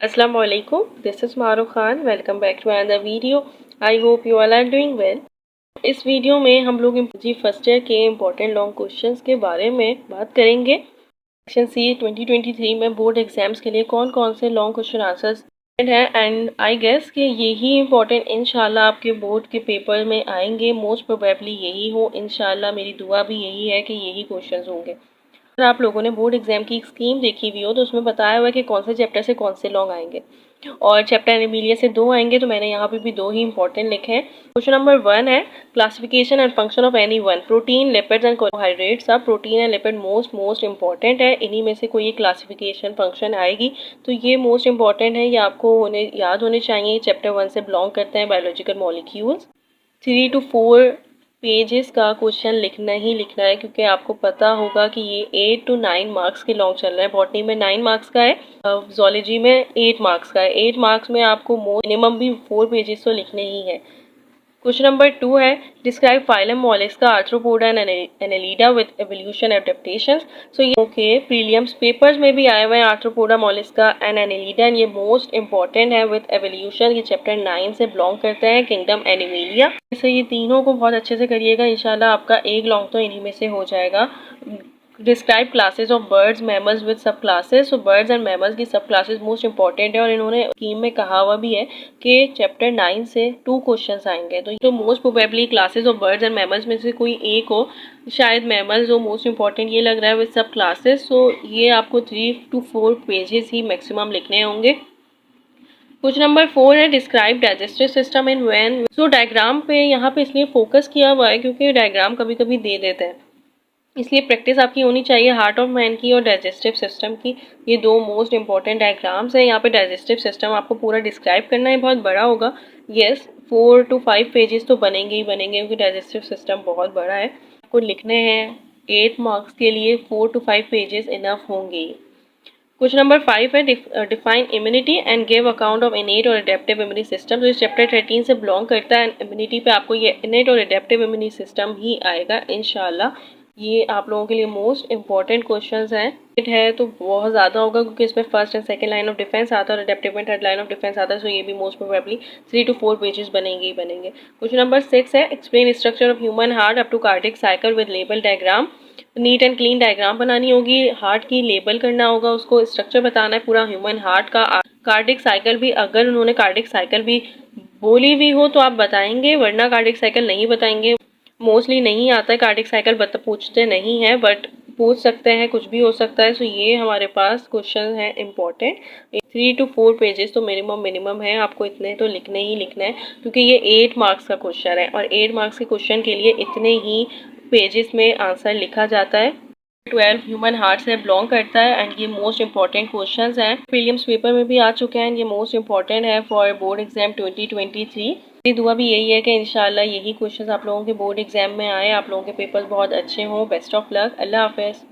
Assalamu alaikum. This is Maruf Khan. Welcome back to another video. I hope you all are doing well. इस video में हम लोग जी first year के important long questions के बारे में बात करेंगे। सेक्शन सी 2023 में बोर्ड एग्जाम्स के लिए कौन कौन से लॉन्ग क्वेश्चन आंसर्स हैं एंड आई गेस कि यही इम्पोर्टेंट इंशाल्लाह आपके बोर्ड के पेपर में आएंगे। मोस्ट प्रोबेबली यही हो, इंशाल्लाह मेरी दुआ भी यही है कि यही क्वेश्चंस होंगे। अगर आप लोगों ने बोर्ड एग्जाम की स्कीम देखी हुई हो तो उसमें बताया हुआ है कि कौन से चैप्टर से कौन से लॉन्ग आएंगे और चैप्टर एनिमिलिया से 2 आएंगे, तो मैंने यहाँ पे भी 2 ही इंपॉर्टेंट लिखे हैं। क्वेश्चन नंबर 1 है classification and function of any one protein, lipids and carbohydrates. अब protein and lipid most important है, इन्हीं में से कोई एक क्लासिफिकेशन फंक्शन आएगी तो ये मोस्ट इंपॉर्टेंट है, ये आपको याद होने चाहिए। चैप्टर 1 से बिलोंग करते हैं बायोलॉजिकल मॉलिक्यूल्स। 3 to 4 पेजेस का क्वेश्चन लिखना ही लिखना है, क्योंकि आपको पता होगा कि ये 8 to 9 मार्क्स के लॉन्ग चल रहा है। बॉटनी में 9 मार्क्स का है, जूलॉजी में 8 मार्क्स का है। 8 मार्क्स में आपको मिनिमम भी 4 पेजेस तो लिखने ही है। क्वेश्चन नंबर 2 है describe phylum mollusca, arthropoda and annelida with evolution adaptations. So ये ओके प्रीलियम्स पेपर्स में भी आए हुए हैं, आर्थ्रोपोडा, मोलस्का एंड एनेलिडा। ये मोस्ट इंपॉर्टेंट है विद एवोल्यूशन, ये चैप्टर 9 से बिलोंग करते हैं, किंगडम एनिमेलिया। इससे ये तीनों को बहुत अच्छे से करिएगा, इंशाल्लाह आपका एक लॉन्ग तो इन्हीं में से हो जाएगा। Describe classes of birds mammals with sub classes. So birds and mammals की सब क्लासेस मोस्ट इंपॉर्टेंट है और इन्होंने स्कीम में कहा हुआ भी है कि चैप्टर 9 से 2 क्वेश्चंस आएंगे। तो most probably classes of birds and mammals में से कोई एक हो, शायद मैमल्स हो। मोस्ट इंपॉर्टेंट ये लग रहा है विद सब क्लासेस। सो ये आपको 3 to 4 पेजेस ही मैक्सिमम लिखने होंगे। क्वेश्चन नंबर 4 है describe digestive system in when. So diagram पे यहाँ पे इसलिए फोकस किया हुआ है क्योंकि डायग्राम कभी कभी दे देते हैं, इसलिए प्रैक्टिस आपकी होनी चाहिए हार्ट ऑफ मैन की और डाइजेस्टिव सिस्टम की। ये 2 मोस्ट इंपॉर्टेंट डायग्राम्स हैं। यहाँ पे डाइजेस्टिव सिस्टम आपको पूरा डिस्क्राइब करना है, बहुत बड़ा होगा। यस 4 to 5 पेजेस तो बनेंगे ही बनेंगे क्योंकि डाइजेस्टिव सिस्टम बहुत बड़ा है। आपको लिखने हैं 8 मार्क्स के लिए 4 to 5 पेजेस इनफ होंगे। क्वेश्चन नंबर 5 है define immunity and give account of इनेट और एडेप्टिव इम्यूनिटी सिस्टम। तो इस चैप्टर 13 से बिलोंग करता है। इम्यूनिटी पे आपको ये इनेट और एडेप्टिव इम्यूनिटी सिस्टम ही आएगा इंशाल्लाह। ये आप लोगों के लिए मोस्ट इंपॉर्टेंट क्वेश्चंस हैं। इट है तो बहुत ज़्यादा होगा क्योंकि इसमें first and second line of defence आता है और एडेप्टिव में थर्ड लाइन ऑफ डिफेंस आता है। सो ये भी मोस्ट प्रोबेबली 3 to 4 पेजेस बनेंगे ही बनेंगे। क्वेश्चन नंबर 6 है explain structure of human heart up to cardiac cycle with label diagram. Neat and clean diagram बनानी होगी, हार्ट की लेबल करना होगा, उसको स्ट्रक्चर बताना है पूरा ह्यूमन हार्ट का। कार्डिक साइकिल भी, अगर उन्होंने कार्डिक साइकिल भी बोली हुई हो तो आप बताएंगे, वरना कार्डिक साइकिल नहीं बताएंगे। मोस्टली नहीं आता है कार्डिक साइकिल, पूछते नहीं है, बट पूछ सकते हैं, कुछ भी हो सकता है। सो ये हमारे पास क्वेश्चन है इंपॉर्टेंट। 3 to 4 पेजेस तो मिनिमम है, आपको इतने तो लिखने ही लिखना है क्योंकि ये 8 मार्क्स का क्वेश्चन है और 8 मार्क्स के क्वेश्चन के लिए इतने ही पेजेस में आंसर लिखा जाता है। 12 ह्यूमन हार्ट से बिलोंग करता है एंड ये मोस्ट इंपॉर्टेंट क्वेश्चंस हैं। प्रीलिम्स पेपर में भी आ चुके हैं, ये मोस्ट इंपॉर्टेंट है फॉर बोर्ड एग्जाम 2023। मेरी दुआ भी यही है कि इंशाल्लाह यही क्वेश्चंस आप लोगों के बोर्ड एग्जाम में आए, आप लोगों के पेपर्स बहुत अच्छे हों। बेस्ट ऑफ लक, अल्लाह हाफिज़।